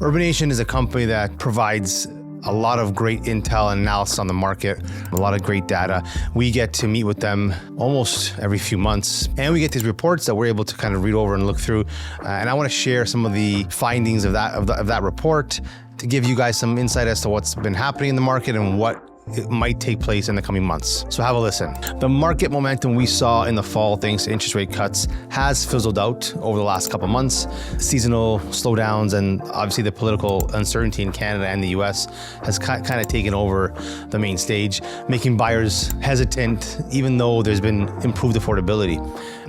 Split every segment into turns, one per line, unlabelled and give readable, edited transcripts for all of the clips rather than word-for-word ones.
Urbanation is a company that provides a lot of great intel and analysis on the market, a lot of great data. We get to meet with them almost every few months, and we get these reports that we're able to kind of read over and look through. And I want to share some of the findings of that report to give you guys some insight as to what's been happening in the market and what it might take place in the coming months. So have a listen. The market momentum we saw in the fall thanks to interest rate cuts has fizzled out over the last couple of months. Seasonal slowdowns and obviously the political uncertainty in Canada and the US has kind of taken over the main stage, making buyers hesitant even though there's been improved affordability.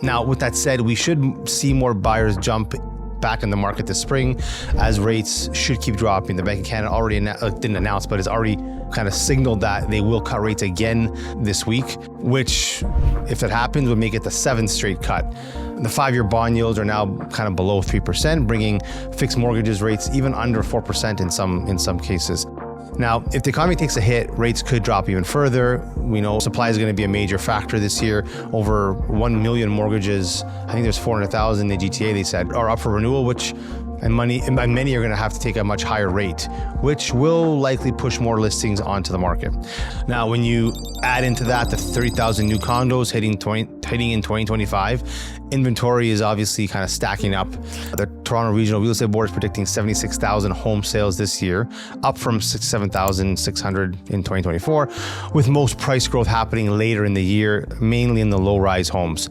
Now, with that said, we should see more buyers jump back in the market this spring as rates should keep dropping. The Bank of Canada already didn't announce, but has already kind of signaled that they will cut rates again this week, which, if that happens, would make it the 7th straight cut. The 5-year bond yields are now kind of below 3%, bringing fixed mortgages rates even under 4% in some cases. Now, if the economy takes a hit, rates could drop even further. We know supply is going to be a major factor this year. Over 1 million mortgages, I think there's 400,000 in the GTA, they said, are up for renewal, and many are going to have to take a much higher rate, which will likely push more listings onto the market. Now, when you add into that the 30,000 new condos hitting in 2025, inventory is obviously kind of stacking up. The Toronto Regional Real Estate Board is predicting 76,000 home sales this year, up from 7,600 in 2024, with most price growth happening later in the year, mainly in the low-rise homes.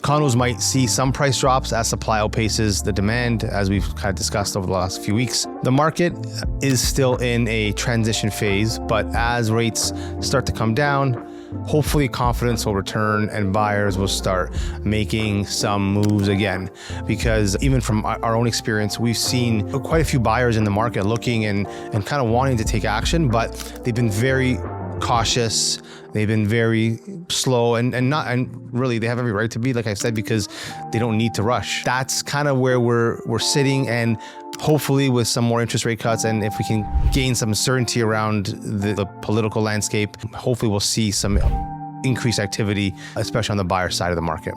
Condos might see some price drops as supply outpaces the demand, as we've kind of discussed over the last few weeks. The market is still in a transition phase, but as rates start to come down, hopefully confidence will return and buyers will start making some moves again. Because even from our own experience, we've seen quite a few buyers in the market looking and kind of wanting to take action, but they've been very cautious. They've been very slow and really they have every right to be, like I said, because they don't need to rush. That's kind of where we're sitting, and hopefully with some more interest rate cuts, and if we can gain some certainty around the political landscape, hopefully we'll see some increased activity, especially on the buyer side of the market.